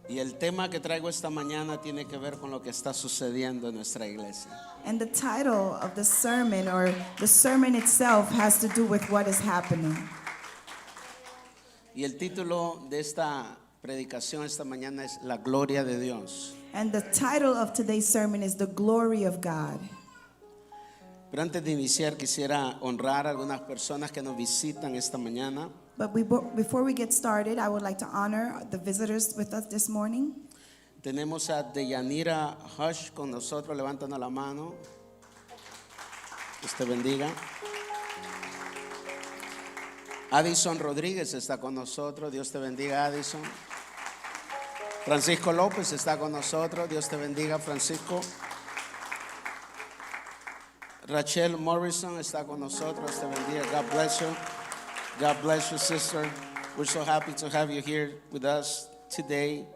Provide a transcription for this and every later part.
Y el tema que traigo esta mañana tiene que ver con lo que está sucediendo en nuestra iglesia. And the title of the sermon, or the sermon itself, has to do with what is happening. Y el título de esta predicación esta mañana es La Gloria de Dios. And the title of today's sermon is The Glory of God. Pero antes de iniciar quisiera honrar a algunas personas que nos visitan esta mañana. But before we get started, I would like to honor the visitors with us this morning. Tenemos a Deyanira Hush con nosotros, levantando la mano. Dios te bendiga. Addison Rodríguez está con nosotros, Dios te bendiga, Addison. Francisco López está con nosotros, Dios te bendiga, Francisco. Rachel Morrison está con nosotros, Dios te bendiga. God bless you. God bless you, sister. We're so happy to have you here with us today.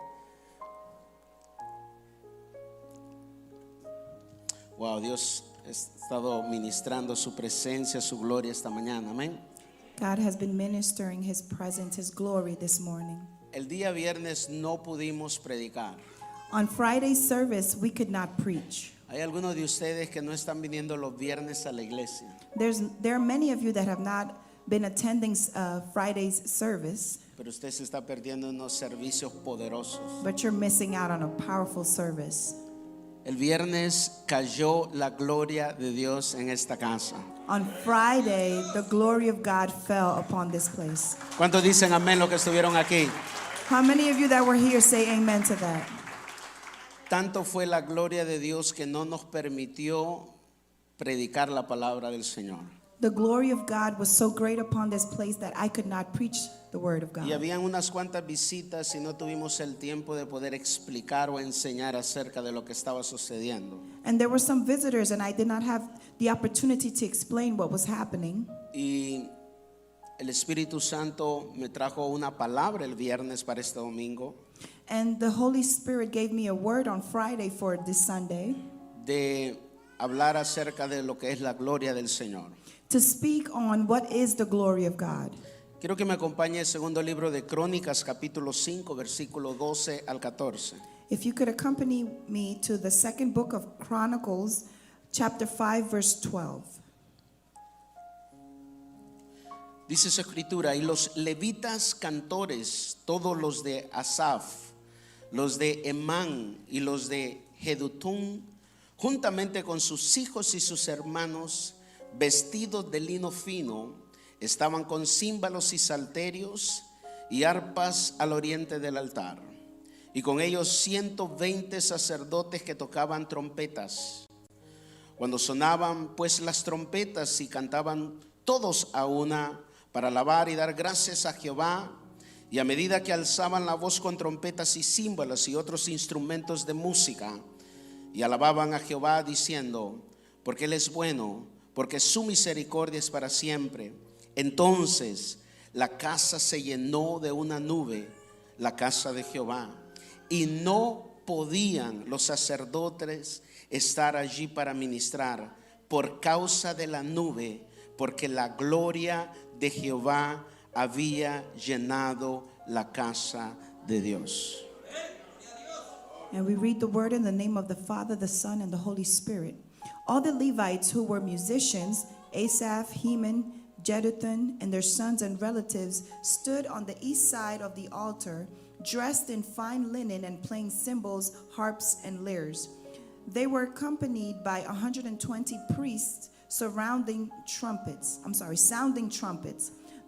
Wow, Dios ha estado ministrando su presencia, su gloria esta mañana. Amén. God has been ministering His presence, His glory this morning. El día viernes no pudimos predicar. On Friday's service, we could not preach. Hay algunos de ustedes que no están viniendo los viernes a la iglesia. There are many of you that have not been attending Friday's service, Pero usted se está perdiendo unos servicios poderosos. but you're missing out on a powerful service. El viernes cayó la gloria de Dios en esta casa. On Friday, the glory of God fell upon this place. ¿Cuántos dicen amén los que estuvieron aquí? How many of you that were here say amen to that? Tanto fue la gloria de Dios que no nos permitió predicar la palabra del Señor. The glory of God was so great upon this place that I could not preach the word of Y God. habían unas cuantas visitas y no tuvimos el tiempo de poder explicar o enseñar acerca de lo que estaba sucediendo. And there were some visitors, and I did not have the opportunity to explain what was happening. Y el Espíritu Santo me trajo una palabra el viernes para este domingo And the Holy Spirit gave me a word on Friday for this Sunday de hablar acerca de lo que es la gloria del Señor. to speak on what is the glory of God. Quiero que me acompañe el segundo libro de Crónicas, capítulo 5, versículo 12 al 14. If you could accompany me to the second book of Chronicles, chapter 5, verse 12. Dice su escritura: y los levitas cantores, todos los de Asaf, los de Emán y los de Jedutún, juntamente con sus hijos y sus hermanos, vestidos de lino fino, estaban con címbalos y salterios y arpas al oriente del altar, y con ellos 120 sacerdotes que tocaban trompetas. Cuando sonaban pues las trompetas y cantaban todos a una para alabar y dar gracias a Jehová, y a medida que alzaban la voz con trompetas y címbalos y otros instrumentos de música, y alababan a Jehová diciendo: porque Él es bueno, porque su misericordia es para siempre. Entonces la casa se llenó de una nube, la casa de Jehová, y no podían los sacerdotes estar allí para ministrar por causa de la nube, porque la gloria de Jehová había llenado la casa de Dios. And we read the word in the name of the Father, the Son, and the Holy Spirit. All the Levites who were musicians, Asaph, Heman, Jeduthun, and their sons and relatives, stood on the east side of the altar, dressed in fine linen and playing cymbals, harps, and lyres. They were accompanied by 120 priests sounding trumpets.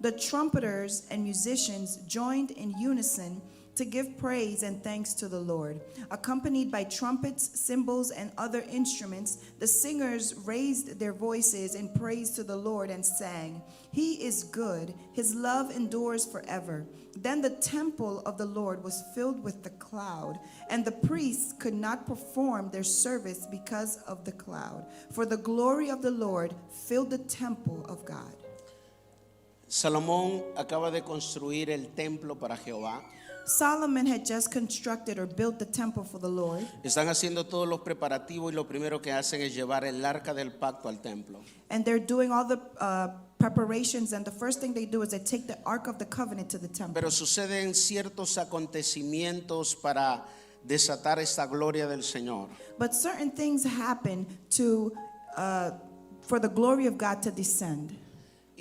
The trumpeters and musicians joined in unison to give praise and thanks to the Lord. Accompanied by trumpets, cymbals, and other instruments, the singers raised their voices in praise to the Lord and sang, "He is good, His love endures forever." Then the temple of the Lord was filled with the cloud, and the priests could not perform their service because of the cloud, for the glory of the Lord filled the temple of God. Salomón acaba de construir el templo para Jehová. Solomon had just constructed or built the temple for the Lord. Están haciendo todos los preparativos y lo primero que hacen es llevar el arca del pacto al templo. And they're doing all the preparations, and the first thing they do is they take the Ark of the Covenant to the temple. Pero suceden ciertos acontecimientos para desatar esta gloria del Señor. But certain things happen for the glory of God to descend.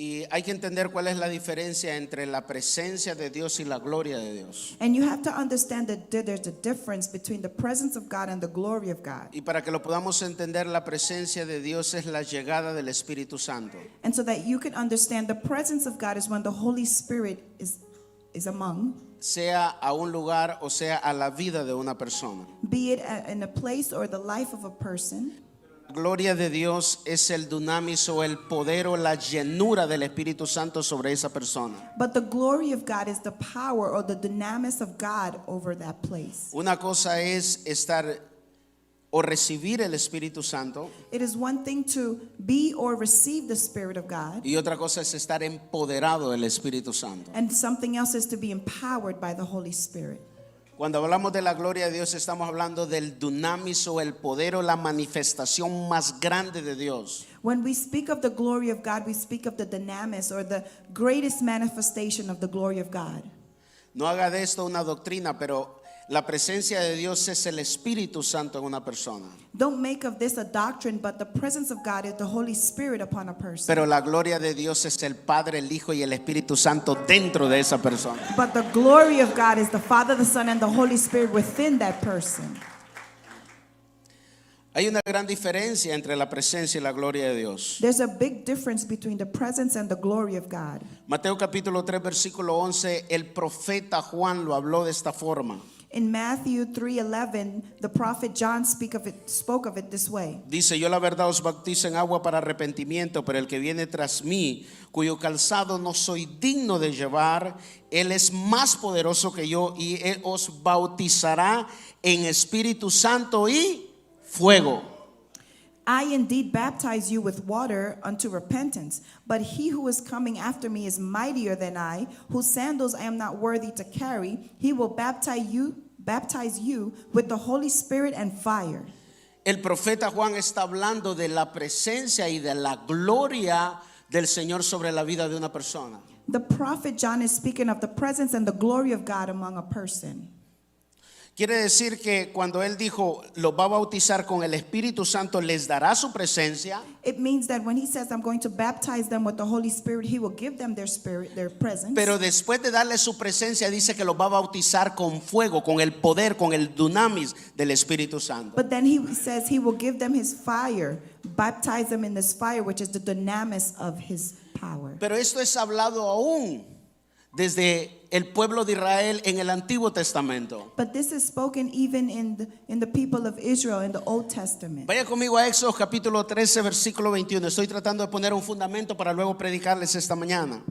Y hay que entender cuál es la diferencia entre la presencia de Dios y la gloria de Dios. And you have to understand that there's a difference between the presence of God and the glory of God. Y para que lo podamos entender, la presencia de Dios es la llegada del Espíritu Santo. And so that you can understand the presence of God is when the Holy Spirit is among, Sea a un lugar o sea a la vida de una persona. be it in a place or the life of a person. La gloria de Dios es el dunamis o el poder o la llenura del Espíritu Santo sobre esa persona. But the glory of God is the power or the dynamis of God over that place. Una cosa es estar o recibir el Espíritu Santo It is one thing to be or receive the Spirit of God, y otra cosa es estar empoderado del Espíritu Santo. and something else is to be empowered by the Holy Spirit. Cuando hablamos de la gloria de Dios, estamos hablando del dunamis o el poder o la manifestación más grande de Dios. When we speak of the glory of God, we speak of the dynamis or the greatest manifestation of the glory of God. No haga de esto una doctrina, pero la presencia de Dios es el Espíritu Santo en una persona. Don't make of this a doctrine, but the presence of God is the Holy Spirit upon a person. Pero la gloria de Dios es el Padre, el Hijo y el Espíritu Santo dentro de esa persona. But the glory of God is the Father, the Son, and the Holy Spirit within that person. Hay una gran diferencia entre la presencia y la gloria de Dios. There's a big difference between the presence and the glory of God. Mateo capítulo 3 versículo 11, el profeta Juan lo habló de esta forma. In Matthew 3:11, the prophet John spoke of it this way. Dice, yo la verdad os bautizo en agua para arrepentimiento, pero el que viene tras mí, cuyo calzado no soy digno de llevar, él es más poderoso que yo y él os bautizará en Espíritu Santo y fuego. I indeed baptize you with water unto repentance, but he who is coming after me is mightier than I, whose sandals I am not worthy to carry. He will baptize you with the Holy Spirit and fire. El profeta Juan está hablando de la presencia y de la gloria del Señor sobre la vida de una persona. The prophet John is speaking of the presence and the glory of God among a person. Quiere decir que cuando él dijo, los va a bautizar con el Espíritu Santo, les dará su presencia. It means that when he says, I'm going to baptize them with the Holy Spirit, he will give them their spirit, their presence. Pero después de darle su presencia, dice que los va a bautizar con fuego, con el poder, con el dunamis del Espíritu Santo. But then he says he will give them his fire, baptize them in this fire, which is the dynamis of his power. Pero esto es hablado aún desde el pueblo de Israel en el Antiguo Testamento. But this is spoken even in the people of Israel in the Old Testament. Vaya conmigo a Éxodo capítulo 13 versículo 21. Estoy tratando de poner un fundamento para luego predicarles esta mañana.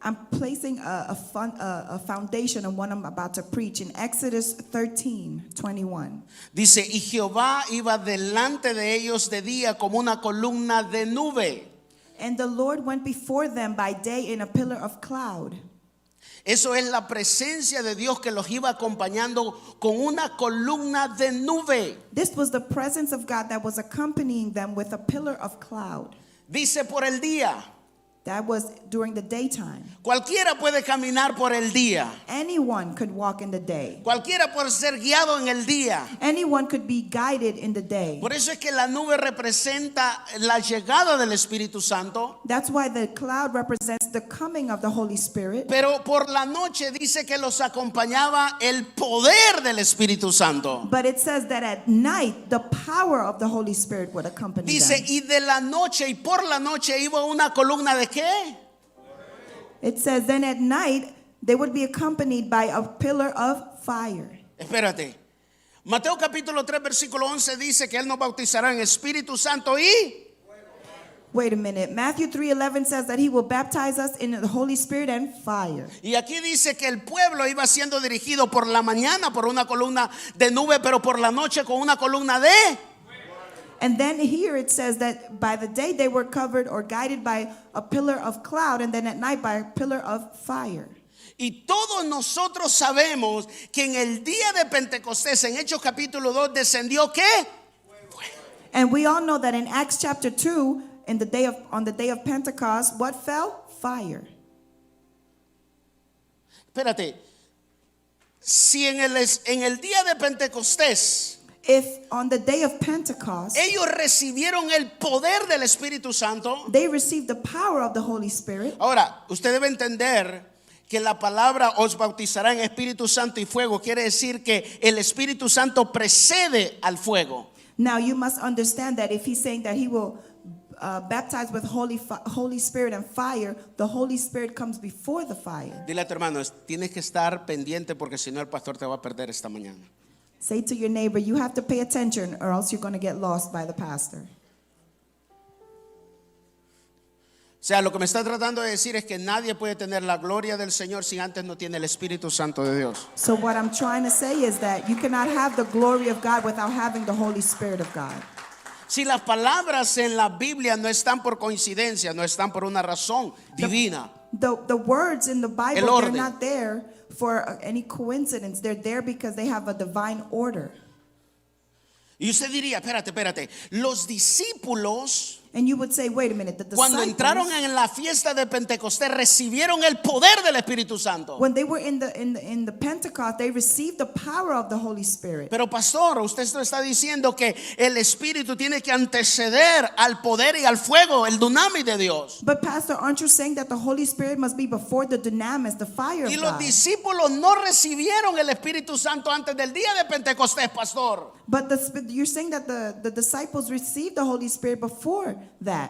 I'm placing a foundation on what I'm about to preach in Exodus 13:21. Dice, y Jehová iba delante de ellos de día como una columna de nube. And the Lord went before them by day in a pillar of cloud. Eso es la presencia de Dios que los iba acompañando con una columna de nube. This was the presence of God that was accompanying them with a pillar of cloud. Dice por el día. That was during the daytime. Cualquiera puede caminar por el día. Anyone could walk in the day. Cualquiera puede ser guiado en el día. Anyone could be guided in the day. Por eso es que la nube representa la llegada del Espíritu Santo. That's why the cloud represents the coming of the Holy Spirit. Pero por la noche dice que los acompañaba el poder del Espíritu Santo. But it says that at night the power of the Holy Spirit would accompany Dice, them. y de la noche y por la noche iba una columna de ¿qué? It says then at night they would be accompanied by a pillar of fire. Espérate. Mateo capítulo 3 versículo 11 dice que él nos bautizará en Espíritu Santo y Wait a minute. Matthew 3:11 says that he will baptize us in the Holy Spirit and fire. y aquí dice que el pueblo iba siendo dirigido por la mañana por una columna de nube, pero por la noche con una columna de And then here it says that by the day they were covered or guided by a pillar of cloud, and then at night by a pillar of fire. Y todos nosotros sabemos que en el día de Pentecostés, en Hechos capítulo 2, descendió ¿qué? And we all know that in Acts chapter 2, on the day of Pentecost, what fell? Fire. Espérate, si en el día de Pentecostés If on the day of Pentecost, ellos recibieron el poder del Espíritu Santo, they received the power of the Holy Spirit. ahora, usted debe entender que la palabra os bautizará en Espíritu Santo y fuego quiere decir que el Espíritu Santo precede al fuego. Now you must understand that if he's saying that he will baptize with Holy Spirit and fire, the Holy Spirit comes before the fire. Dile a tu hermano, tienes que estar pendiente porque si no el pastor te va a perder esta mañana. Say to your neighbor, you have to pay attention or else you're going to get lost by the pastor. O sea, lo que me está tratando de decir es que nadie puede tener la gloria del Señor si antes no tiene el Espíritu Santo de Dios. So what I'm trying to say is that you cannot have the glory of God without having the Holy Spirit of God. Si las palabras en la Biblia no están por coincidencia, no están por una razón divina. The words in the El Bible, they're orden. not there for any coincidence. They're there because they have a divine order. Y usted diría, espérate, los discípulos And you would say, wait a minute, the cuando entraron disciples, en la fiesta de Pentecostés recibieron el poder del Espíritu Santo. when they were in the Pentecost, they received the power of the Holy Spirit. Pero pastor, usted está diciendo que el Espíritu tiene que anteceder al poder y al fuego, el dunamis de Dios. But pastor, aren't you saying that the Holy Spirit must be before the dunamis, the fire Y of los God? discípulos no recibieron el Espíritu Santo antes del día de Pentecostés, pastor. But you're saying that the disciples received the Holy Spirit before that.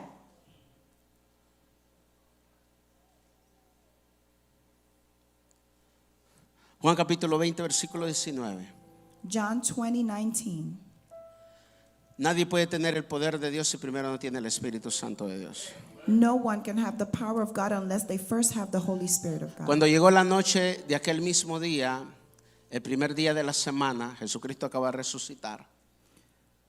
Juan capítulo 20, versículo 19. John 20:19. Nadie puede tener el poder de Dios si primero no tiene el Espíritu Santo de Dios. No one can have the power of God unless they first have the Holy Spirit of God. Cuando llegó la noche de aquel mismo día, el primer día de la semana, Jesucristo acaba de resucitar.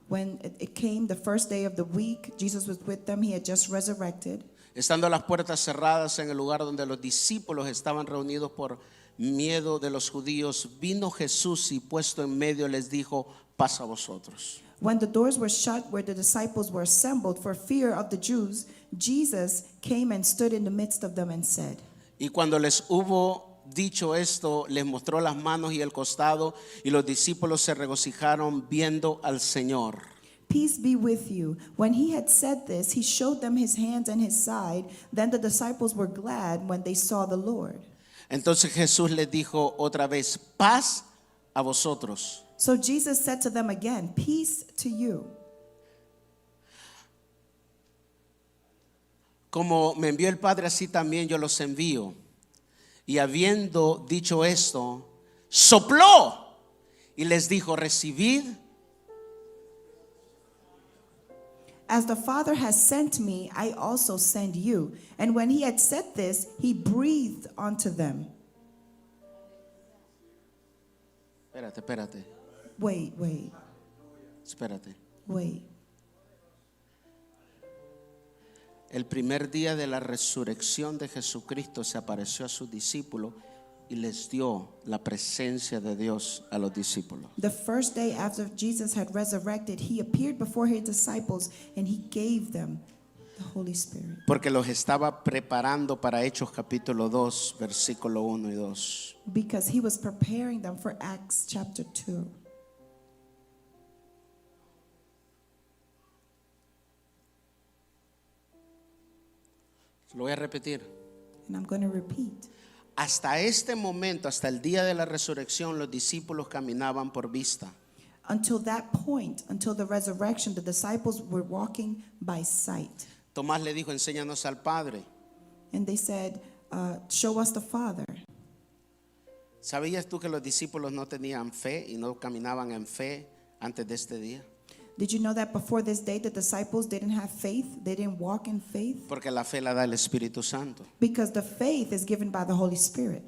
When it came, the first day of the week, Jesus was with them. He had just resurrected. Estando las puertas cerradas en el lugar donde los discípulos estaban reunidos por miedo de los judíos, vino Jesús y puesto en medio les dijo, paz a vosotros. When the doors were shut where the disciples were assembled for fear of the Jews, Jesus came and stood in the midst of them and said, Y cuando les hubo dicho esto, les mostró las manos y el costado, y los discípulos se regocijaron viendo al Señor. "Peace be with you." When he had said this, he showed them his hands and his side. Then the disciples were glad when they saw the Lord. Entonces Jesús les dijo otra vez, paz a vosotros. So Jesus said to them again, "Peace to you. Como me envió el Padre, así también yo los envío. Y habiendo dicho esto, sopló y les dijo, recibid. As the Father has sent me, I also send you." And when he had said this, he breathed onto them. Espérate. Wait. El primer día de la resurrección de Jesucristo se apareció a sus discípulos y les dio la presencia de Dios a los discípulos. The first day after Jesus had resurrected, he appeared before his disciples and he gave them the Holy Spirit. Porque los estaba preparando para Hechos capítulo 2, versículo 1 y 2. Because he was preparing them for Acts chapter 2. Lo voy a repetir. And I'm going to repeat. Hasta este momento, hasta el día de la resurrección, los discípulos caminaban por vista. Until that point, until the resurrection, the disciples were walking by sight. Tomás le dijo, enséñanos al Padre. And they said, "Show us the Father." ¿Sabías tú que los discípulos no tenían fe y no caminaban en fe antes de este día? Did you know that before this day, the disciples didn't have faith? They didn't walk in faith? Porque la fe la da el Espíritu Santo. Because the faith is given by the Holy Spirit.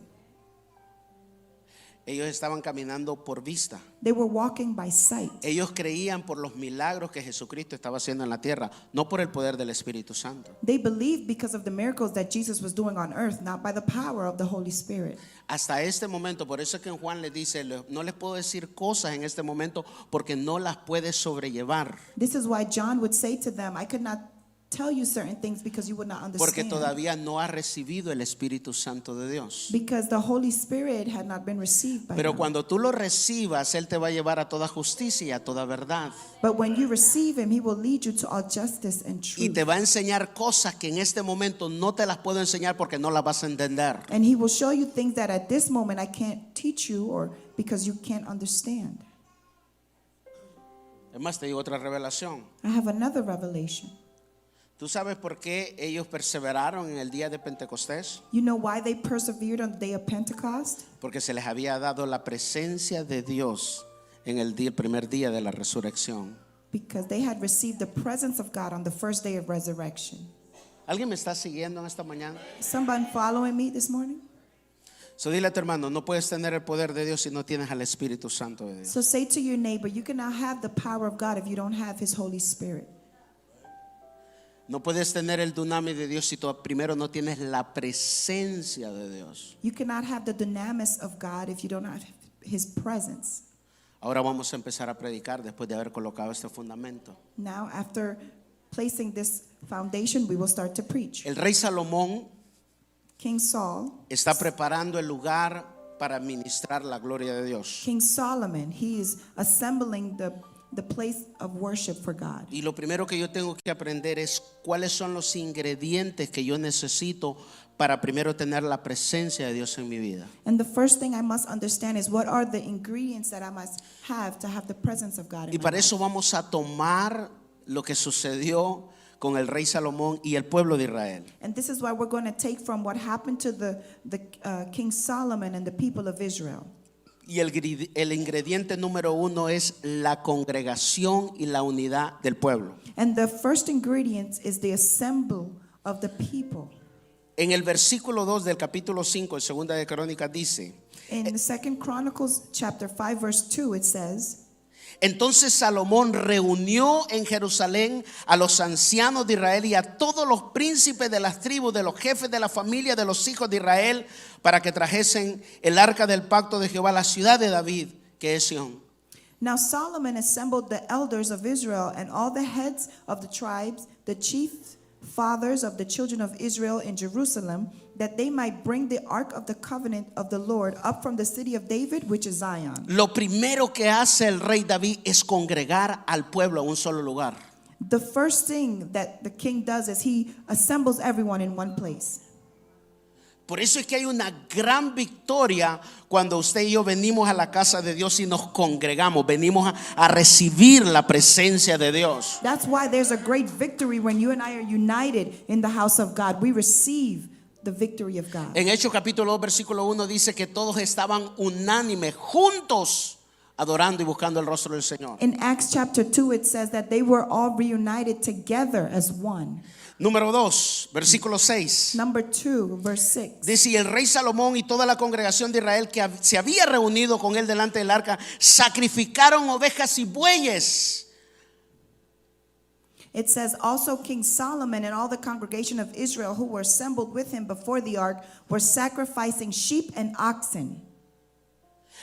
Ellos estaban caminando por vista. They were walking by sight. Ellos creían por los milagros que Jesucristo estaba haciendo en la tierra, no por el poder del Espíritu Santo. They believed because of the miracles that Jesus was doing on earth, not by the power of the Holy Spirit. Hasta este momento, por eso es que en Juan les dice, no les puedo decir cosas en este momento porque no las puede sobrellevar. This is why John would say to them, I could not tell you certain things because you would not porque understand. todavía no ha recibido el Espíritu Santo de Dios. Because the Holy Spirit had not been received by Pero them. cuando tú lo recibas, Él te va a llevar a toda justicia y a toda verdad. But when you receive Him, He will lead you to all justice and Y truth. te va a enseñar cosas que en este momento no te las puedo enseñar porque no las vas a entender. And He will show you things that at this moment I can't teach you or because you can't understand. Es más, te digo otra revelación. I have another revelation. ¿Tú sabes por qué ellos perseveraron en el día de Pentecostés? You know why they persevered on the day of Pentecost? Porque se les había dado la presencia de Dios en el primer día de la resurrección. Because they had received the presence of God on the first day of resurrection. ¿Alguien me está siguiendo en esta mañana? Somebody following me this morning? So dile a tu hermano, no puedes tener el poder de Dios si no tienes al Espíritu Santo de Dios. So say to your neighbor, you cannot have the power of God if you don't have His Holy Spirit. No puedes tener el dunamis de Dios si tú primero no tienes la presencia de Dios. You cannot have the dunamis of God if you don't have His presence. Ahora vamos a empezar a predicar después de haber colocado este fundamento. Now, after placing this foundation, we will start to preach. El rey Salomón King Saul, está preparando el lugar para ministrar la gloria de Dios. King Solomon, he is assembling the place of worship for God. Y lo primero que yo tengo que aprender es cuáles son los ingredientes que yo necesito para primero tener la presencia de Dios en mi vida. And the first thing I must understand is what are the ingredients that I must have to have the presence of God in Y my para life. eso vamos a tomar lo que sucedió con el rey Salomón y el pueblo de Israel. And this is why we're going to take from what happened to the King Solomon and the people of Israel. Y el ingrediente número uno es la congregación y la unidad del pueblo. And the first ingredient is the assemble of the people. En el versículo 2 del capítulo 5 de Segunda de Crónicas dice: In the 2 Chronicles chapter 5 verse 2 it says, entonces Salomón reunió en Jerusalén a los ancianos de Israel y a todos los príncipes de las tribus, de los jefes de la familia de los hijos de Israel, para que trajesen el arca del pacto de Jehová a la ciudad de David, que es Sión. Now Solomon assembled the elders of Israel and all the heads of the tribes, the chief fathers of the children of Israel in Jerusalem, that they might bring the ark of the covenant of the Lord up from the city of David, which is Zion. Lo primero que hace el rey David es congregar al pueblo a un solo lugar. The first thing that the king does is he assembles everyone in one place. Por eso es que hay una gran victoria cuando usted y yo venimos a la casa de Dios y nos congregamos, venimos a recibir la presencia de Dios. That's why there's a great victory when you and I are united in the house of God. We receive the victory of God. En Hechos capítulo 2 versículo 1 dice que todos estaban unánimes, juntos, adorando y buscando el rostro del Señor. In Acts chapter 2 it says that they were all reunited together as one. Número 2, versículo 6. Number 2, verse 6. Dice: y el rey Salomón y toda la congregación de Israel que se había reunido con él delante del arca, sacrificaron ovejas y bueyes. It says, also King Solomon and all the congregation of Israel who were assembled with him before the ark were sacrificing sheep and oxen.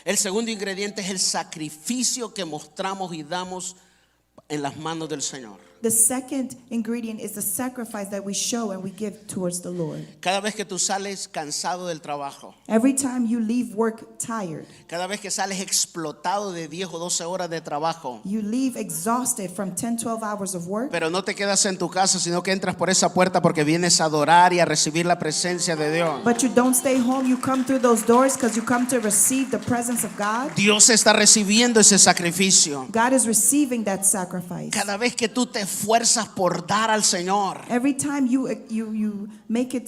El segundo ingrediente es el sacrificio que mostramos y damos en las manos del Señor. The second ingredient is the sacrifice that we show and we give towards the Lord. Cada vez que tú sales cansado del trabajo, Every time you leave work tired, cada vez que sales explotado de 10 o 12 horas de trabajo, you leave exhausted from 10, 12 hours of work, pero no te quedas en tu casa, sino que entras por esa puerta porque vienes a adorar y a recibir la presencia de Dios. but you don't stay home. You come through those doors because you come to receive the presence of God. Dios está recibiendo ese sacrificio. God is receiving that sacrifice. Cada vez que tú te esfuerzas por dar al Señor, Every time you make it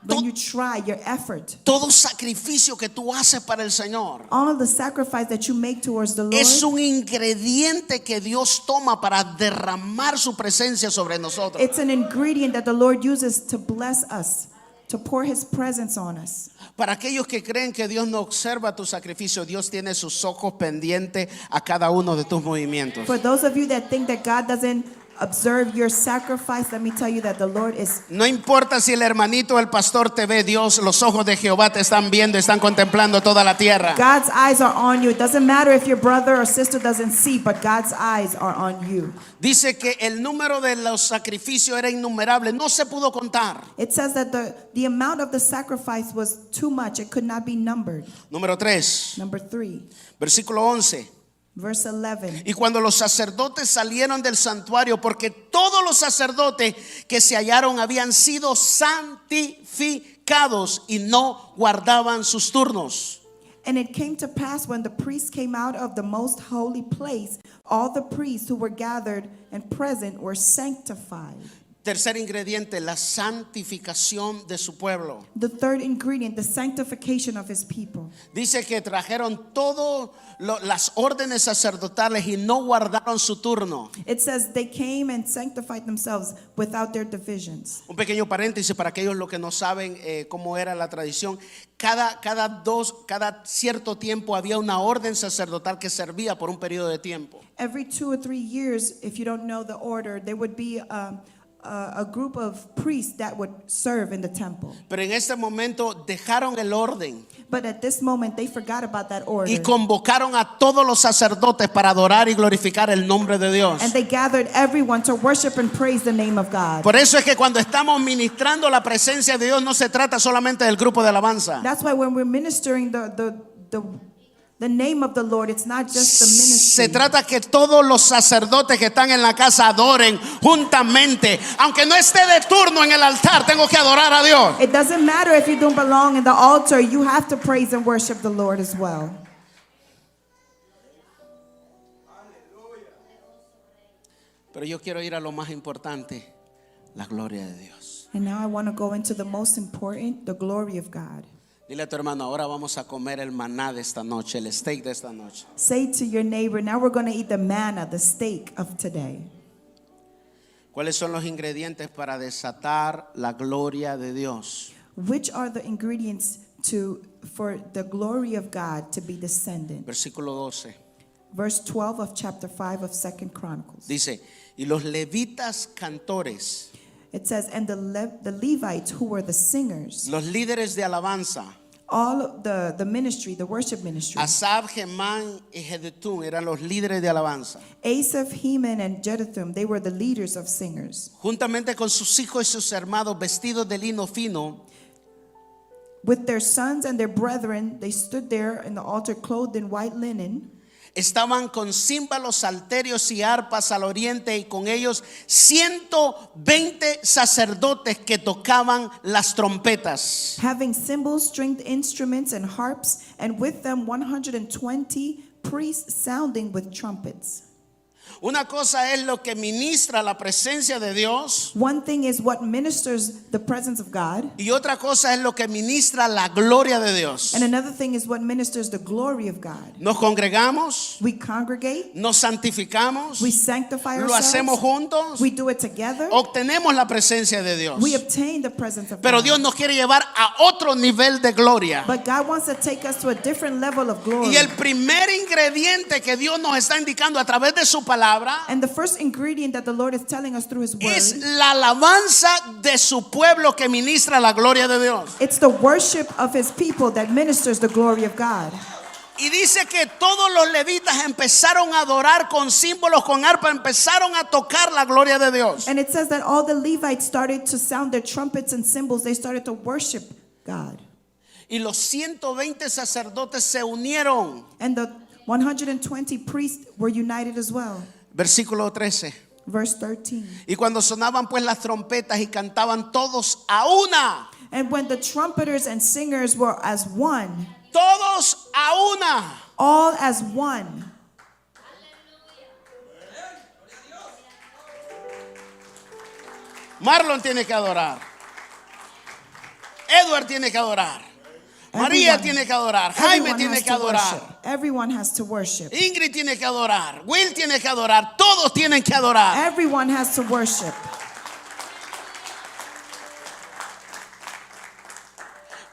when you try your effort, todo sacrificio que tú haces para el Señor all the sacrifice that you make towards the Lord, es un ingrediente que Dios toma para derramar su presencia sobre nosotros. it's an ingredient that the Lord uses to bless us, to pour His presence on us. Para aquellos que creen que Dios no observa tu sacrificio, Dios tiene sus ojos pendientes a cada uno de tus movimientos. For those of you that think that God doesn't observe your sacrifice, let me tell you that the Lord is. No importa si el hermanito o el pastor te ve, Dios, los ojos de Jehová te están viendo, están contemplando toda la tierra. God's eyes are on you. It doesn't matter if your brother or sister doesn't see, but God's eyes are on you. Dice que el número de los sacrificios era innumerable, no se pudo contar. It says that the amount of the sacrifice was too much. It could not be numbered. Número 3, Number 3, versículo 11. verse 11. Y cuando los sacerdotes salieron del santuario, porque todos los sacerdotes que se hallaron habían sido santificados y no guardaban sus turnos. And it came to pass when the priests came out of the most holy place, all the priests who were gathered and present were sanctified. Tercer ingrediente, la santificación de su pueblo. The third ingredient, the sanctification of his people. Dice que trajeron todas las órdenes sacerdotales y no guardaron su turno. It says they came and sanctified themselves without their divisions. Un pequeño paréntesis para aquellos los que no saben cómo era la tradición. Cada cierto tiempo había una orden sacerdotal que servía por un periodo de tiempo. Every 2 or 3 years, if you don't know the order, there would be a group of priests that would serve in the temple. Pero en este momento dejaron el orden But at this moment, they forgot about that order. y convocaron a todos los sacerdotes para adorar y glorificar el nombre de Dios. And they gathered everyone to worship and praise the name of God. Por eso es que cuando estamos ministrando la presencia de Dios no se trata solamente del grupo de alabanza. That's why when we're ministering the name of the Lord, it's not just the ministry. Se trata que todos los sacerdotes que están en la casa adoren juntamente. Aunque no esté de turno en el altar, tengo que adorar a Dios. It doesn't matter if you don't belong in the altar, you have to praise and worship the Lord as well. Pero yo quiero ir a lo más importante, la gloria de Dios. And now I want to go into the most important, the glory of God. Dile a tu hermano, ahora vamos a comer el maná de esta noche, el steak de esta noche. Say to your neighbor, now we're going to eat the manna, the steak of today. ¿Cuáles son los ingredientes para desatar la gloria de Dios? Which are the ingredients for the glory of God to be descendant? Versículo 12. Verse 12 of chapter 5 of 2 Chronicles. Dice, y los levitas cantores, It says, and the Levites who were the singers, los líderes de alabanza, all of the ministry, the worship ministry, Asaf, Gemán y Jedutún eran los líderes de alabanza. Asaph, Heman, and Jeduthun, they were the leaders of singers. Juntamente con sus hijos y sus hermanos vestidos de lino fino, With their sons and their brethren, they stood there in the altar clothed in white linen. estaban con címbalos, salterios y arpas al oriente, y con ellos 120 sacerdotes que tocaban las trompetas. Having cymbals, stringed instruments, and harps, and with them 120 priests sounding with trumpets. Una cosa es lo que ministra la presencia de Dios One thing is what ministers the presence of God, y otra cosa es lo que ministra la gloria de Dios. and another thing is what ministers the glory of God. Nos congregamos, We congregate, nos santificamos, we sanctify lo hacemos ourselves, juntos, we do it together, obtenemos la presencia de Dios. we obtain the presence of Pero God. Dios nos quiere llevar a otro nivel de gloria. But God wants to take us to a different level of glory. Y el primer ingrediente que Dios nos está indicando a través de su palabra And the first ingredient that the Lord is telling us through His word, es la alabanza de su pueblo que ministra la gloria de Dios. it's the worship of His people that ministers the glory of God. Y dice que todos los levitas empezaron a adorar con símbolos, con arpa, empezaron a tocar la gloria de Dios. And it says that all the Levites started to sound their trumpets and cymbals. They started to worship God. Y los 120 sacerdotes se unieron. And the 120 priests were united as well. Versículo 13. Verse 13. Y cuando sonaban pues las trompetas y cantaban todos a una. And when the trumpeters and singers were as one, Todos a una. all as one, Marlon tiene que adorar. Edward tiene que adorar. María Everyone. tiene que adorar. Jaime everyone tiene has que to adorar. worship. Everyone has to worship. Ingrid tiene que adorar. Will tiene que adorar. Todos tienen que adorar. Everyone has to worship.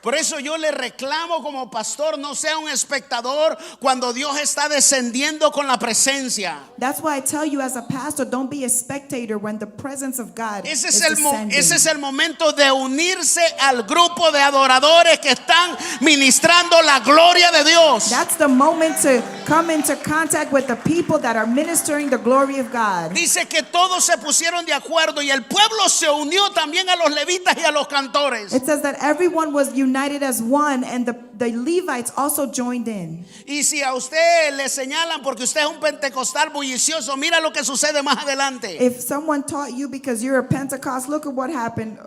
Por eso yo le reclamo como pastor, no sea un espectador cuando Dios está descendiendo con la presencia. That's why I tell you as a pastor, don't be a spectator when the presence of God is descending. Ese es el momento de unirse al grupo de adoradores que están ministrando la gloria de Dios. That's the moment to come into contact with the people that are ministering the glory of God. Dice que todos se pusieron de acuerdo y el pueblo se unió también a los levitas y a los cantores. It says that everyone was united as one, and the Levites also joined in. Y si a usted le señalan porque usted es un pentecostal bullicioso, mira lo que sucede más adelante. If someone taught you because you're a Pentecost, look at what happened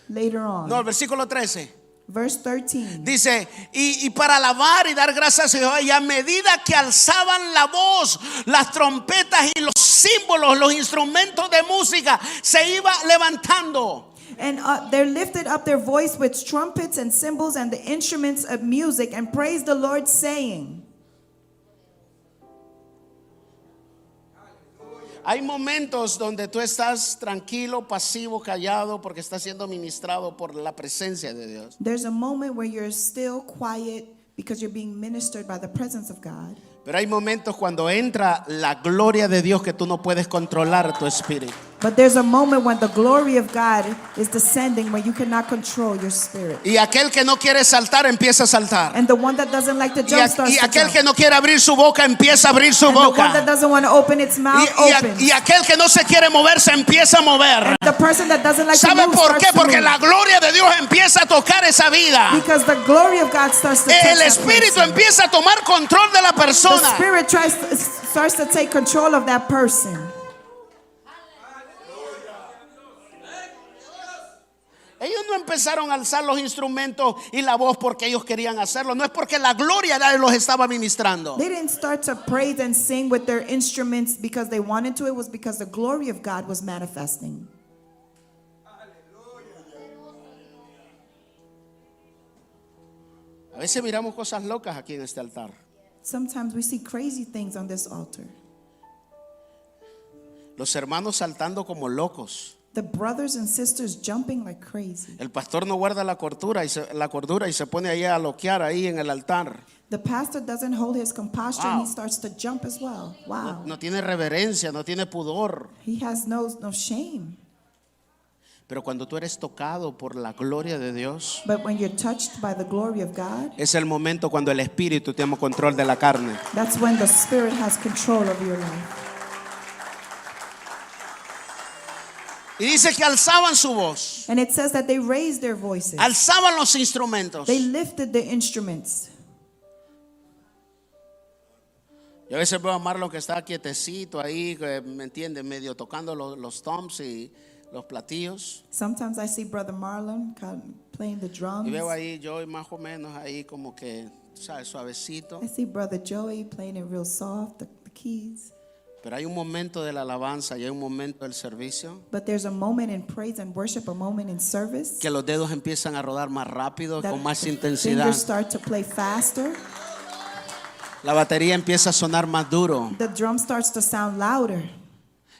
later on. No, el versículo 13. Verse 13. Dice, y para alabar y dar gracias a Jehová, y a medida que alzaban la voz, las trompetas y los símbolos, los instrumentos de música, se iba levantando. And they lifted up their voice with trumpets and cymbals and the instruments of music and praised the Lord, saying. Hay momentos donde tú estás tranquilo, pasivo, callado, porque estás siendo ministrado por la presencia de Dios. There's a moment where you're still quiet because you're being ministered by the presence of God. Pero hay momentos cuando entra la gloria de Dios que tú no puedes controlar tu espíritu. But there's a moment when the glory of God is descending where you cannot control your spirit. Y aquel que no quiere saltar empieza a saltar. And the one that doesn't like to jump starts Y to aquel jump. que no quiere abrir su boca empieza a abrir su And the one boca. that doesn't want to open its mouth opens. Y aquel que no se quiere mover se empieza a mover. The person that doesn't like to ¿Sabe move por starts qué? to Porque move. la gloria de Dios empieza a tocar esa vida. Because the glory of God starts to touch El that espíritu person. empieza a tomar control de la The persona. spirit starts to take control of that person. Ellos no empezaron a alzar los instrumentos y la voz porque ellos querían hacerlo. No es porque la gloria de Dios los estaba ministrando. They didn't start to praise and sing with their instruments because they wanted to. It was because the glory of God was manifesting. A veces miramos cosas locas aquí en este altar. Sometimes we see crazy things on this altar. Los hermanos saltando como locos. The brothers and sisters jumping like crazy. El pastor no guarda la cordura y se pone ahí a loquear ahí en el altar. The pastor doesn't hold his composture and Wow. he starts to jump as well. Wow. No tiene reverencia, no tiene pudor. He has no shame. Pero cuando tú eres tocado por la gloria de Dios, But when you're touched by the glory of God, es el momento cuando el espíritu toma control de la carne. that's when the spirit has control of your life. Y dice que alzaban su voz, And it says that they raised their voices. alzaban los instrumentos. They lifted the instruments. Yo a veces veo a Marlon que está quietecito ahí, me entiende, medio tocando los toms y los platillos. Sometimes I see Brother Marlon playing the drums. Y veo ahí yo más o menos ahí como que, ¿sabes? Suavecito. I see Brother Joey playing it real soft, the keys. Pero hay un momento de la alabanza y hay un momento del servicio But there's a moment in praise and worship, a moment in service, que los dedos empiezan a rodar más rápido, that con más the intensidad. fingers start to play faster. La batería empieza a sonar más duro. The drum starts to sound louder.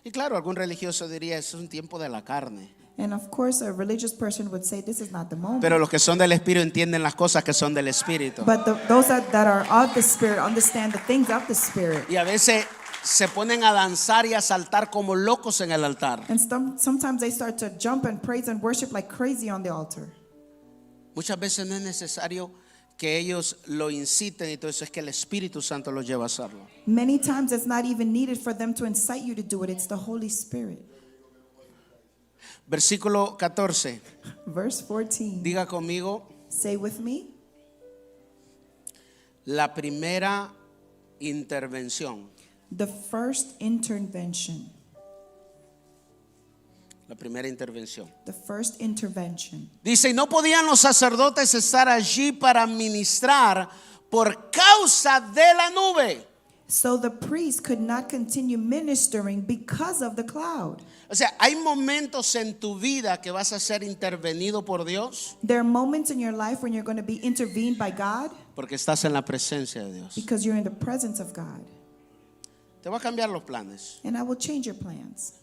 Y claro, algún religioso diría, eso es un tiempo de la carne. And of course, a religious person would say, this is not the moment. Pero los que son del Espíritu entienden las cosas que son del Espíritu. But those that are of the Spirit understand the things of the Spirit. Y a veces se ponen a danzar y a saltar como locos en el altar. And sometimes they start to jump and praise and worship like crazy on the altar. Muchas veces no es necesario que ellos lo inciten, y todo eso es que el Espíritu Santo los lleva a hacerlo. Many times it's not even needed for them to incite you to do it. It's the Holy Spirit. Versículo 14. Verse 14. Diga conmigo, Say with me. la primera intervención. The first intervention. La primera intervención. The first intervention. Dice, y no podían los sacerdotes estar allí para ministrar por causa de la nube. So the priest could not continue ministering because of the cloud. O sea, hay momentos en tu vida que vas a ser intervenido por Dios There are moments in your life when you're going to be intervened by God porque estás en la presencia de Dios. because you're in the presence of God. Te va a cambiar los planes. And I will change your plans.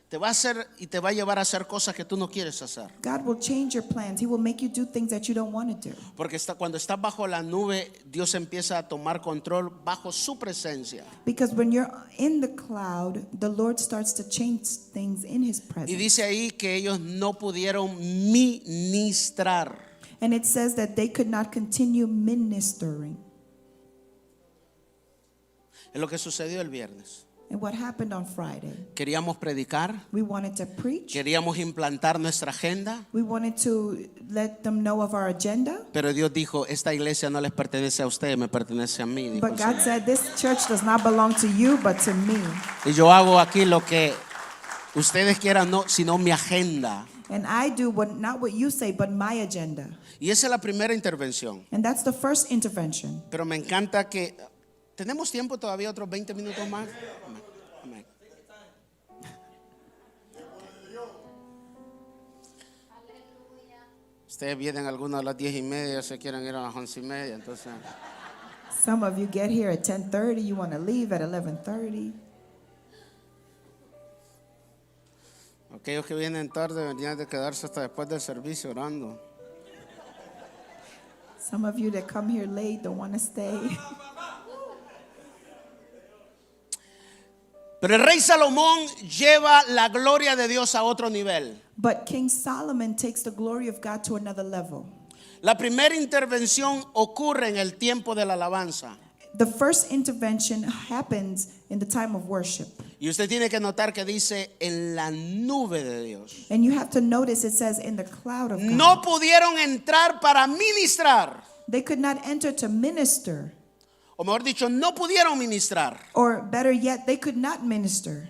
te va a hacer y te va a llevar a hacer cosas que tú no quieres hacer. God will change your plans. He will make you do things that you don't want to do. Porque cuando estás bajo la nube, Dios empieza a tomar control bajo su presencia. Because when you're in the cloud, the Lord starts to change things in His Y presence. dice ahí que ellos no pudieron ministrar. And it says that they could not continue ministering. Es lo que sucedió el viernes. And what happened on Friday? Queríamos predicar, We wanted to preach. queríamos implantar nuestra agenda, We wanted to let them know of our agenda. pero Dios dijo, esta iglesia no les pertenece a ustedes, me pertenece a mí. Dijo el But God Señor. said, this church does not belong to you, but to me. Y yo hago aquí lo que ustedes quieran, no, sino mi agenda. And I do not what you say, but my agenda. Y esa es la primera intervención. And that's the first intervention. Pero me encanta que tenemos tiempo todavía, otros 20 minutos más. Amén. Ustedes vienen algunos a las 10:30, se quieren ir a las 11:30, entonces. Some of you get here at 10:30, you want to leave at 11:30. Aquellos que vienen tarde deberían de quedarse hasta después del servicio orando. Some of you that come here late don't want to stay. Pero el rey Salomón lleva la gloria de Dios a otro nivel. But King Solomon takes the glory of God to another level. La primera intervención ocurre en el tiempo de la alabanza. The first intervention happens in the time of worship. Y usted tiene que notar que dice en la nube de Dios. And you have to notice it says in the cloud of God. No pudieron entrar para ministrar. They could not enter to minister. O mejor dicho, no pudieron ministrar. Or better yet, they could not minister.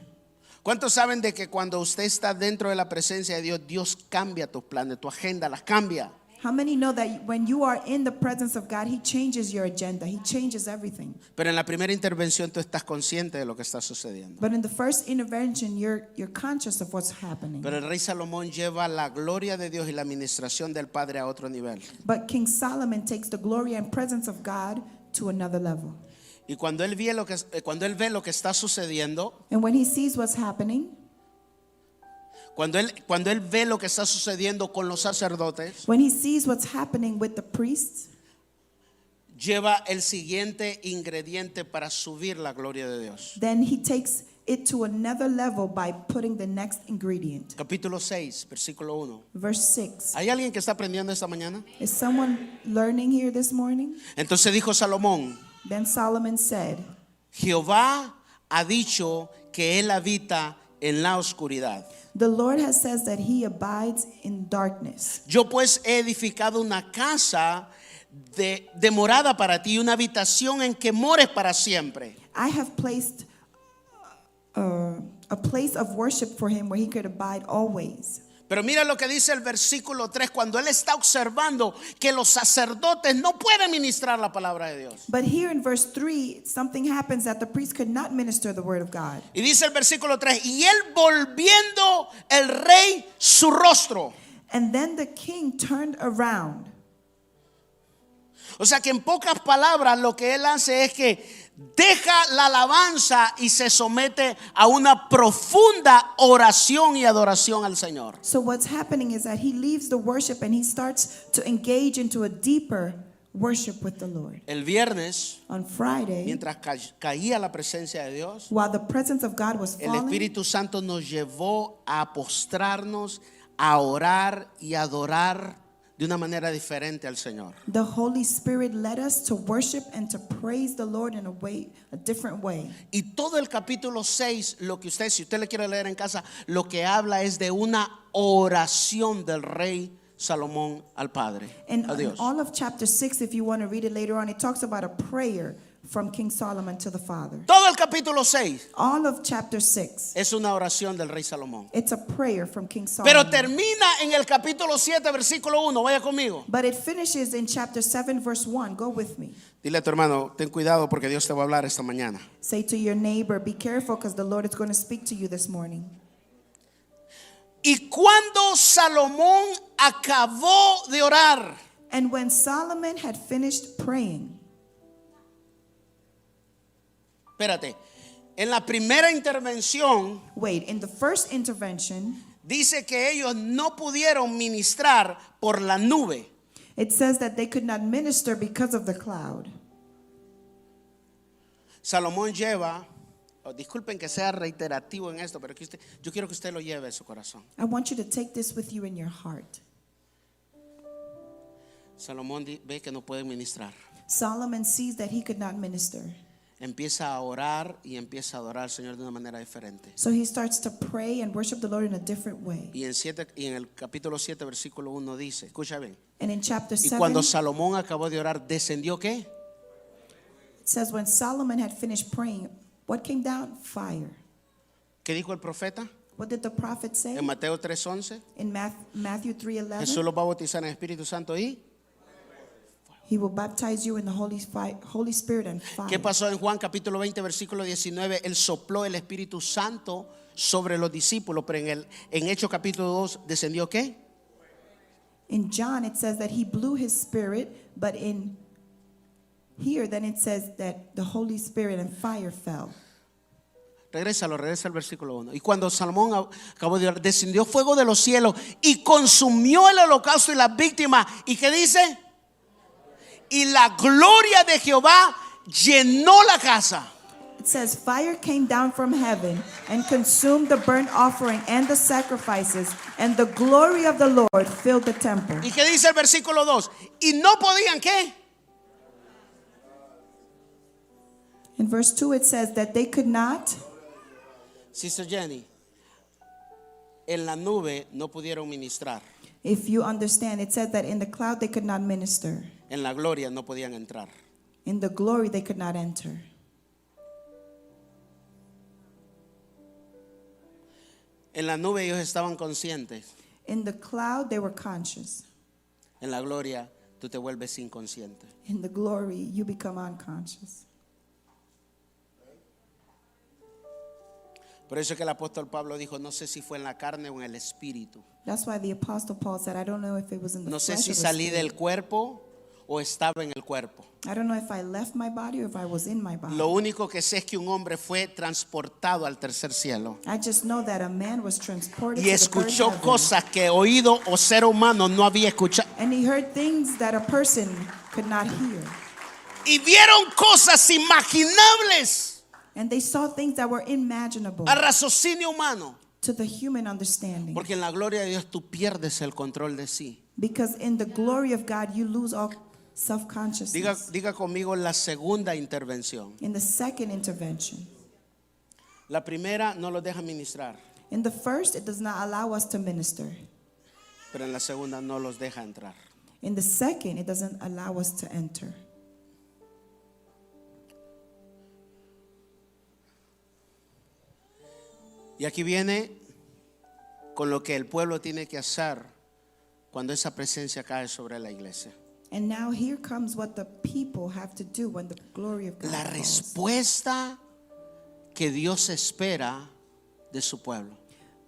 ¿Cuántos saben de que cuando usted está dentro de la presencia de Dios, Dios cambia tus planes, tu agenda las cambia? How many know that when you are in the presence of God, He changes your agenda? He changes everything. Pero en la primera intervención tú estás consciente de lo que está sucediendo. But in the first intervention, you're conscious of what's happening. Pero el rey Salomón lleva la gloria de Dios y la administración del Padre a otro nivel. But King Solomon takes the glory and presence of God to another level. Y cuando él ve lo que está sucediendo, And when he sees what's happening, cuando él ve lo que está sucediendo con los sacerdotes, when he sees what's happening with the priests, lleva el siguiente ingrediente para subir la gloria de Dios. then he takes it to another level by putting the next ingredient. Capítulo 6, versículo 1. Verse 6. ¿Hay alguien que está aprendiendo esta mañana? Is someone learning here this morning? Entonces dijo Salomón, Then Solomon said, Jehová ha dicho que él habita en la oscuridad. the Lord has said that He abides in darkness. Yo pues he edificado una casa de morada para ti, una habitación en que mores para siempre. I have placed a place of worship for Him where He could abide always. Pero mira lo que dice el versículo 3, cuando él está observando que los sacerdotes no pueden ministrar la palabra de Dios. But here in verse 3, something happens that the priest could not minister the word of God. Y dice el versículo 3, y él volviendo el rey su rostro. And then the king turned around. O sea que en pocas palabras lo que él hace es que deja la alabanza y se somete a una profunda oración y adoración al Señor. So what's happening is that he leaves the worship and he starts to engage into a deeper worship with the Lord. El viernes, On Friday, mientras caía la presencia de Dios, while the presence of God was el falling, Espíritu Santo nos llevó a postrarnos, a orar y adorar de una manera diferente al Señor. the Holy Spirit led us to worship and to praise the Lord in a different way. Y todo el capítulo 6, si usted le quiere leer en casa, lo que habla es de una oración del rey Salomón al Padre, And a Dios. all of chapter 6, if you want to read it later on, it talks about a prayer from King Solomon to the Father. Todo el capítulo 6 All of chapter 6, es una oración del rey Salomón. it's a prayer from King Pero Solomon. termina en el capítulo 7, versículo 1. Vaya conmigo. But it finishes in chapter 7, verse 1. Go with me. Dile a tu hermano, ten cuidado porque Dios te va a hablar esta mañana. Say to your neighbor, be careful because the Lord is going to speak to you this morning. Y cuando Salomón acabó de orar, And when Solomon had finished praying, espérate, En la primera intervención Wait, in the first intervention, dice que ellos no pudieron ministrar por la nube. it says that they could not minister because of the cloud. Salomón lleva, disculpen que sea reiterativo en esto, pero yo quiero que usted lo lleve a su corazón. I want you to take this with you in your heart. Salomón ve que no puede ministrar. Solomon sees that he could not minister. Empieza a orar y empieza a adorar al Señor de una manera diferente. So he starts to pray and worship the Lord in a different way. Y en el capítulo 7, versículo 1 dice, escucha bien. And in chapter Y 7, cuando Salomón acabó de orar, ¿descendió qué? it says when Solomon had finished praying, what came down? Fire. ¿Qué dijo el profeta? What did the prophet say? En Mateo 3:11, In Matthew Jesús 3:11, los va a bautizar en Espíritu Santo y he will baptize you in the Holy Spirit and fire. ¿qué pasó en Juan capítulo 20 versículo 19? Él sopló el Espíritu Santo sobre los discípulos, pero en Hechos capítulo 2 descendió ¿qué? In John, it says that he blew his spirit, but in here, then it says that the Holy Spirit and fire fell. Regresa al versículo 1. Y cuando Salomón acabó de orar, descendió fuego de los cielos y consumió el holocausto y las víctimas. ¿Y qué dice? Y la gloria de Jehová llenó la casa. It says, fire came down from heaven and consumed the burnt offering and the sacrifices, and the glory of the Lord filled the temple. ¿Y qué dice el versículo 2? Y no podían ¿qué? In verse 2, it says that they could not. Sister Jenny, en la nube no pudieron ministrar. If you understand, it says that in the cloud they could not minister. En la gloria no podían entrar. In the glory they could not enter. En la nube ellos estaban conscientes. In the cloud they were conscious. En la gloria tú te vuelves inconsciente. In the glory you become unconscious. Por eso es que el apóstol Pablo dijo, no sé si fue en la carne o en el espíritu. That's why the apostle Paul said, I don't know if it was in the No sé flesh si or the salí spirit. del cuerpo o estaba en el cuerpo. I don't know if I left my body or if I was in my body. Lo único que sé es que un hombre fue transportado al tercer cielo I just know that a man was transported y to the third escuchó heaven. cosas que oído o ser humano no había escuchado. And he heard things that a person could not hear. Y vieron cosas imaginables And they saw things that were unimaginable al raciocinio humano. to the human understanding. Porque en la gloria de Dios tú pierdes el control de sí. Because in the glory of God, you lose all self-consciousness. Diga conmigo la segunda intervención. In the second intervention. La primera no los deja ministrar, In the first, it does not allow us to minister. pero en la segunda no los deja entrar. In the second, it doesn't allow us to enter. Y aquí viene con lo que el pueblo tiene que hacer cuando esa presencia cae sobre la iglesia. And now here comes what the people have to do when the glory of God La falls. respuesta que Dios espera de su pueblo.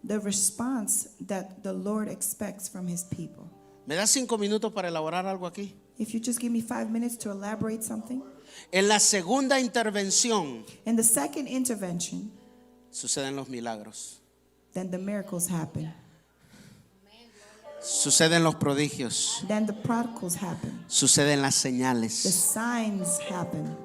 The response that the Lord expects from his people. ¿Me das 5 minutos para elaborar algo aquí? If you just give me 5 minutes to elaborate something. En la segunda intervención In the second intervention, suceden los milagros, then the miracles happen. suceden los prodigios, Then the prodigals happen. suceden las The señales. signs happen.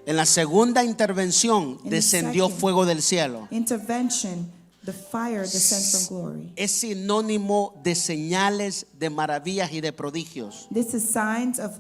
En la segunda intervención the descendió second fuego del cielo. Intervention, the fire descends from glory. Es sinónimo de señales, de maravillas y de prodigios. This is signs of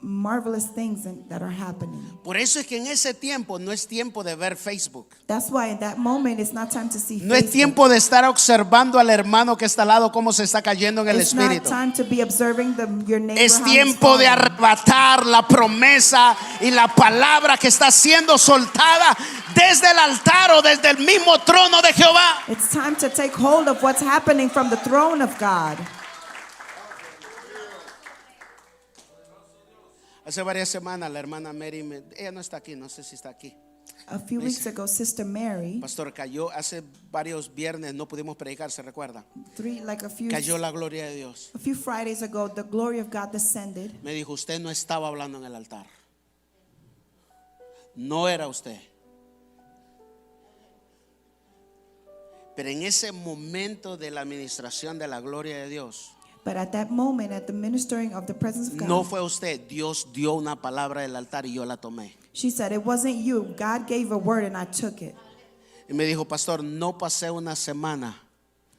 marvelous things that are happening. Por eso es que en ese tiempo no es tiempo de ver Facebook. That's why in that moment it's not time to see No es Facebook. tiempo de estar observando al hermano que está al lado cómo se está cayendo en el It's not espíritu. time to be observing your neighbor. Es how he's tiempo de falling. arrebatar la promesa y la palabra que está siendo soltada desde el altar o desde el mismo trono de Jehová. It's time to take hold of what's happening from the throne of God. Hace varias semanas la hermana Mary, ella no está aquí, no sé si está aquí. A few weeks ago, Sister Mary, Pastor, cayó hace varios viernes, no pudimos predicar, ¿se recuerda? Cayó la gloria de Dios. a few Fridays ago, the glory of God descended. Me dijo, usted no estaba hablando en el altar. No era usted. Pero en ese momento de la administración de la gloria de Dios, But at that moment, at the ministering of the presence of God, no fue usted. Dios dio una palabra del altar y yo la tomé. she said, it wasn't you. God gave a word and I took it. Y me dijo, pastor, no pasé una semana.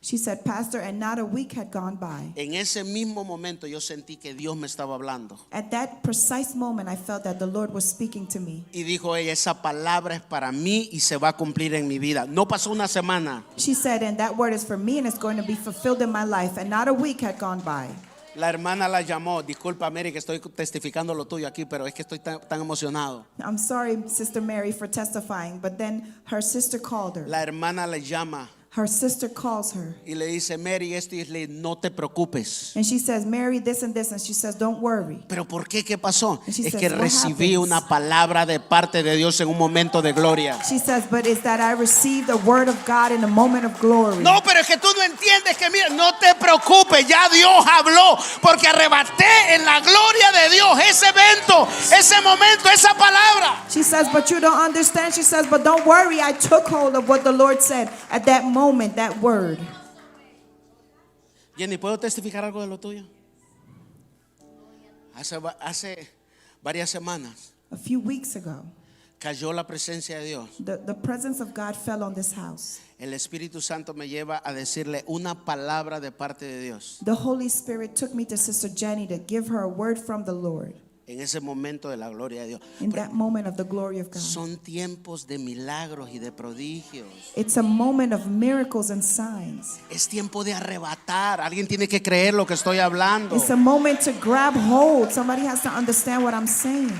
She said, Pastor, and not a week had gone by. En ese mismo momento yo sentí que Dios me estaba hablando. At that precise moment, I felt that the Lord was speaking to me. Y dijo ella, esa palabra es para mí y se va a cumplir en mi vida. No pasó una semana. She said, and that word is for me and it's going to be fulfilled in my life. And not a week had gone by. La hermana la llamó. Disculpa, Mary, que estoy testificando lo tuyo aquí, pero es que estoy tan emocionado. I'm sorry, Sister Mary, for testifying. But then her sister called her. La hermana le llama Her sister calls her. y le dice, Mary, esto, y le no te preocupes. And she says, Mary, this and this. And she says, don't worry. ¿Pero por qué? ¿Qué pasó? And she Es says, que "What recibí happens?" una palabra de parte de Dios en un momento de gloria. She says, but it's that I received the word of God in a moment of glory. No, pero es que tú no entiendes que mira, no te preocupes, ya Dios habló, porque arrebaté en la gloria de Dios ese evento, ese momento, esa palabra. She says, but you don't understand. She says, but don't worry. I took hold of what the Lord said at that moment, that word. Jenny, ¿puedo testificar algo de lo tuyo? Hace varias semanas A few weeks ago, cayó la presencia de Dios. the presence of God fell on this house. El Espíritu Santo me lleva a decirle una palabra de parte de Dios. The Holy Spirit took me to Sister Jenny to give her a word from the Lord En ese momento de la gloria de Dios. in that moment of the glory of God. Son tiempos de milagros y de prodigios. It's a moment of miracles and signs. Es tiempo de arrebatar. Alguien tiene que creer lo que estoy hablando. It's a moment to grab hold. Somebody has to understand what I'm saying.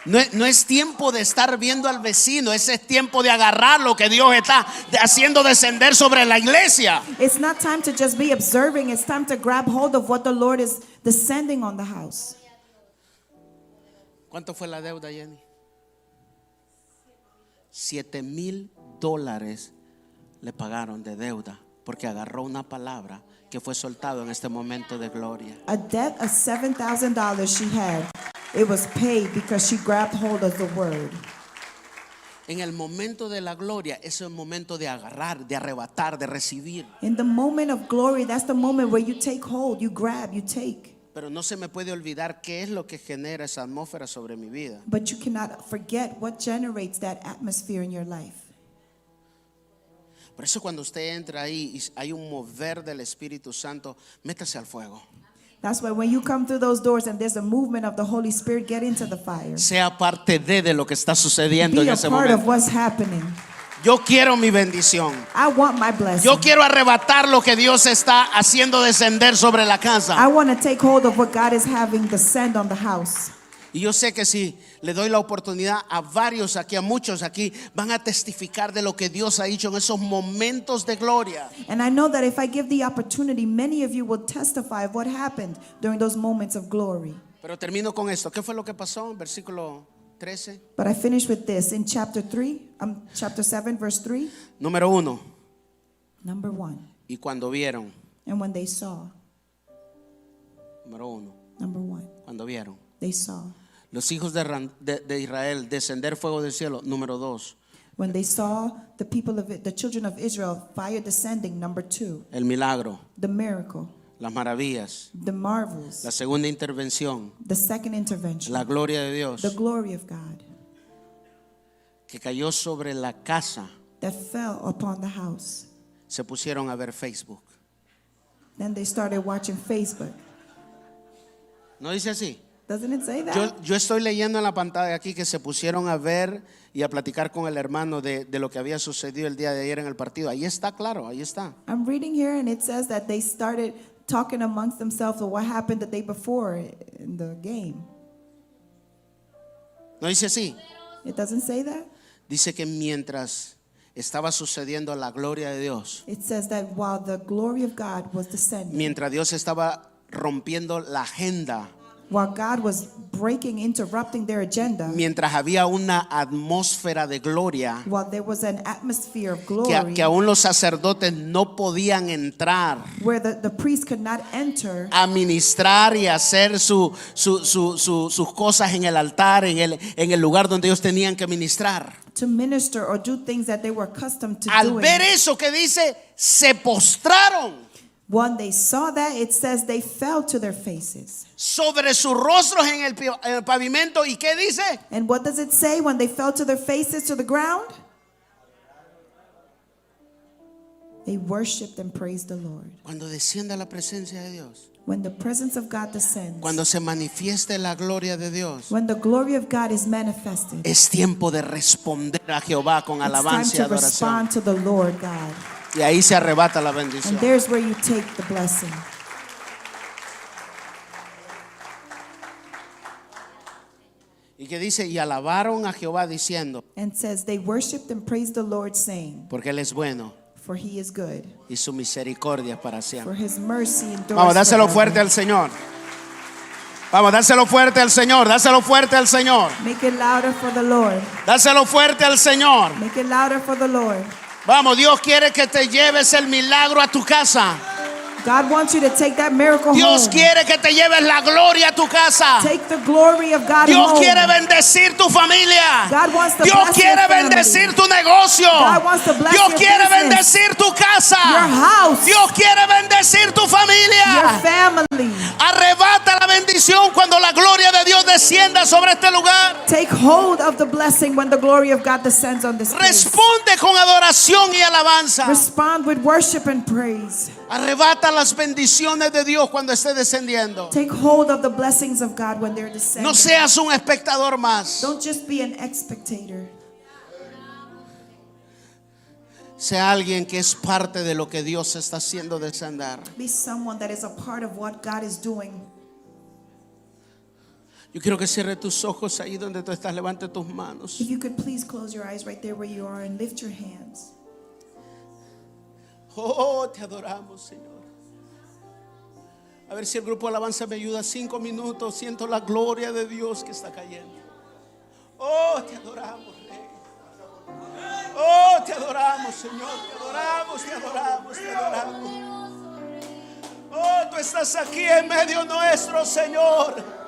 No es tiempo de estar viendo al vecino, ese es tiempo de agarrar lo que Dios está haciendo descender sobre la iglesia. It's not time to just be observing. It's time to grab hold of what the Lord is descending on the house. ¿Cuánto fue la deuda, Jenny? $7,000 le pagaron de deuda porque agarró una palabra que fue soltado en este momento de gloria. A debt of $7,000 she had. It was paid because she grabbed hold of the word. En el momento de la gloria es el momento de agarrar, de arrebatar, de recibir. In the moment of glory, that's the moment where you take hold, you grab, you take. Pero no se me puede olvidar qué es lo que genera esa atmósfera sobre mi vida. But you cannot forget what generates that atmosphere in your life. Por eso cuando usted entra ahí y hay un mover del Espíritu Santo, métase al fuego. That's why when you come through those doors and there's a movement of the Holy Spirit, get into the fire. Sea parte de lo que está sucediendo Be en a ese part of momento. what's happening. Yo quiero mi bendición. I want my blessing. Yo quiero arrebatar lo que Dios está haciendo descender sobre la I casa. want to take hold of what God is having descend on the house. Y yo sé que si le doy la oportunidad a varios aquí, a muchos aquí, van a testificar de lo que Dios ha hecho en esos momentos de gloria. And I know that if I give the opportunity, many of you will testify of what happened during those moments of glory. Pero termino con esto. ¿Qué fue lo que pasó? En versículo 13. But I finish with this in chapter 7, verse 3. Número 1. Number 1. Y cuando vieron. And when they saw, Número 1. number 1, Cuando vieron. they saw. Los hijos de Israel descender fuego del cielo. Número 2. When they saw the people of it, the children of Israel, fire descending. Number 2, El milagro. the miracle, Las maravillas. the marvels, La segunda intervención. the second intervention, La gloria de Dios. the glory of God Que cayó sobre la casa. that fell upon the house. Se pusieron a ver Facebook. Then they started watching Facebook. ¿No dice así? Doesn't it say that? Yo estoy leyendo en la pantalla aquí que se pusieron a ver y a platicar con el hermano de lo que había sucedido el día de ayer en el partido. Ahí está claro, ahí está. I'm reading here and it says that they started talking amongst themselves of what happened the day before in the game. ¿No dice así? It doesn't say that. Dice que mientras estaba sucediendo la gloria de Dios, It says that while the glory of God was descending, mientras Dios estaba rompiendo la agenda while God was interrupting their agenda, mientras había una atmósfera de gloria, while there was an atmosphere of que glory, aún los sacerdotes no podían entrar where the priest could not enter a ministrar y hacer sus cosas en el altar, en el lugar donde ellos tenían que ministrar. to minister or do things that they were accustomed to Al doing. ver eso que dice, se postraron When they saw that, it says they fell to their faces. sobre sus rostros en el pavimento. ¿Y qué dice? And what does it say when they fell to their faces to the ground? They worshiped and praised the Lord. Cuando descienda la presencia de Dios, When the presence of God descends, cuando se manifieste la gloria de Dios, when the glory of God is manifested, es tiempo de responder a Jehová con it's time alabanza y to adoración. respond to the Lord God. Y ahí se arrebata la bendición. And there's where you take the blessing. Y que dice, y alabaron a Jehová diciendo, And says they worshiped and praised the Lord, saying, porque Él es bueno for he is good, y su misericordia para for siempre. his mercy endures Vamos, dáselo forever. fuerte al Señor. Vamos, dáselo fuerte al Señor. Dáselo fuerte al Señor. Make it louder for the Lord. Dáselo fuerte al Señor. Make it louder for the Lord. Vamos, Dios quiere que te lleves el milagro a tu casa. God wants you to take that miracle Dios home. quiere que te lleves la gloria a tu casa. Take the glory of God Dios home. quiere bendecir tu familia. God wants to Dios bless quiere your family. bendecir tu negocio. God wants to bless Dios your quiere business. bendecir tu casa. Your house. Dios quiere bendecir tu Your familia. family. Arrebata la bendición cuando la gloria de Dios descienda sobre este lugar. Take hold of the blessing when the glory of God descends on this place. Responde con adoración y alabanza. Respond with worship and praise. Arrebata las bendiciones de Dios cuando esté descendiendo. Take hold of the blessings of God when they're descending. No seas un espectador más. Don't just be an spectator. Sea alguien que es parte de lo que Dios está haciendo descender. Be someone that is a part of what God is doing. Yo quiero que cierre tus ojos ahí donde tú estás. Levante tus manos. If you could please close your eyes right there where you are and lift your hands. Oh, te adoramos, Señor. A ver si el grupo de alabanza me ayuda. 5 minutos. Siento la gloria de Dios que está cayendo. Oh, te adoramos, Rey. Oh, te adoramos, Señor. Te adoramos, te adoramos, te adoramos. Oh, tú estás aquí en medio nuestro, Señor.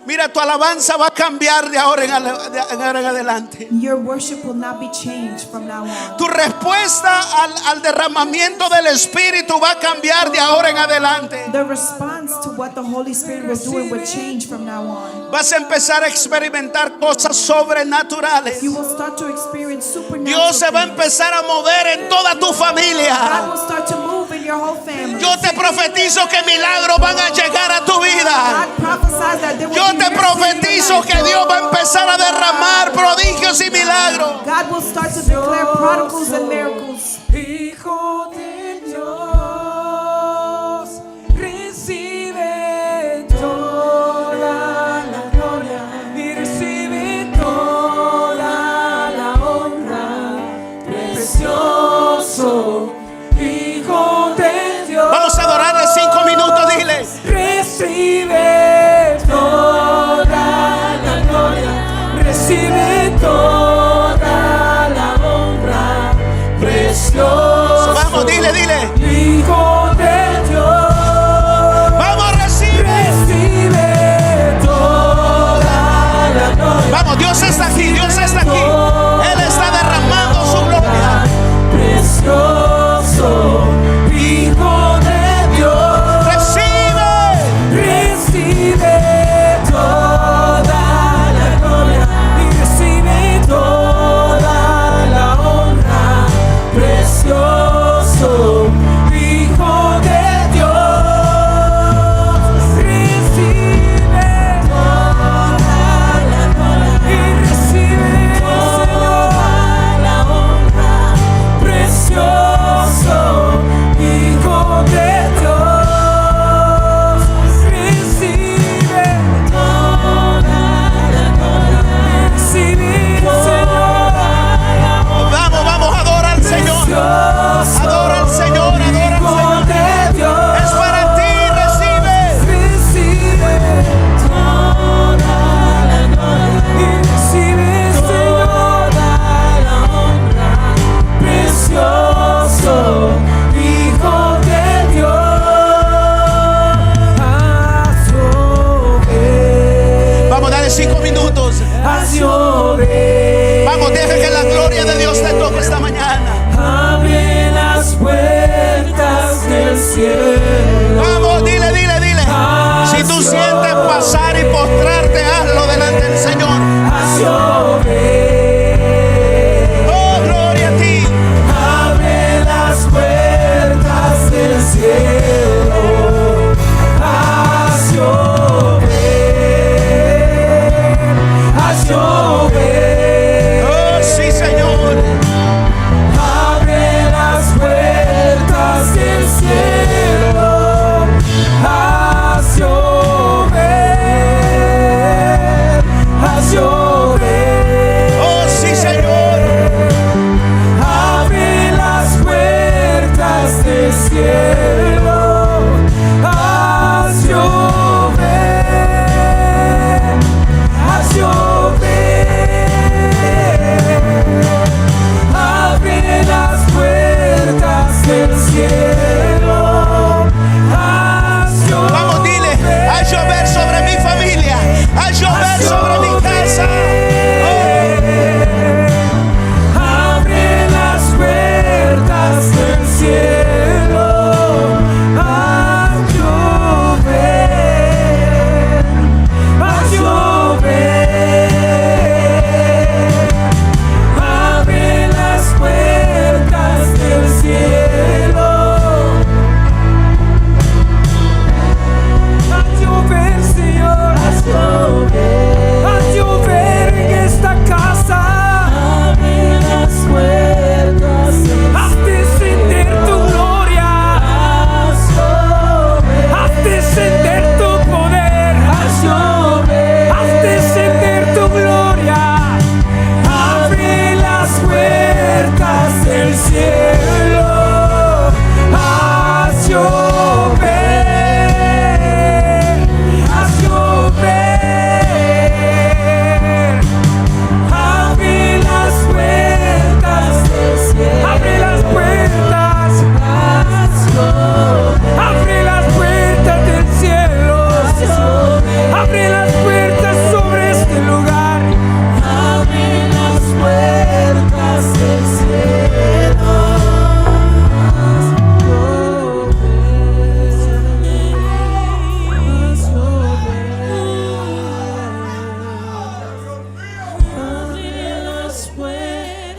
Mira, tu alabanza va a cambiar de ahora en adelante. Your worship will not be changed from now on. Tu respuesta al derramamiento del Espíritu va a cambiar de ahora en adelante. The response to what the Holy Spirit was doing will change from now on. Vas a empezar a experimentar cosas sobrenaturales. You will start to experience supernatural Dios se va a things. empezar a mover en toda tu God familia. will start to move in your whole family. Yo te profetizo que milagros van a llegar a tu vida. God prophesies that there will Yo be te mercy in profetizo your life. que Dios va a empezar a derramar prodigios y milagros. God will start to declare prodigals and miracles. Hijo de Dios, recibe toda la gloria y recibe toda la honra. Precioso Hijo de Dios. Vamos a adorarle 5 minutos, dile. Recibe toda la gloria, recibe toda la honra, precioso. Vamos, dile.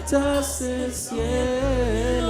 puertas del cielo.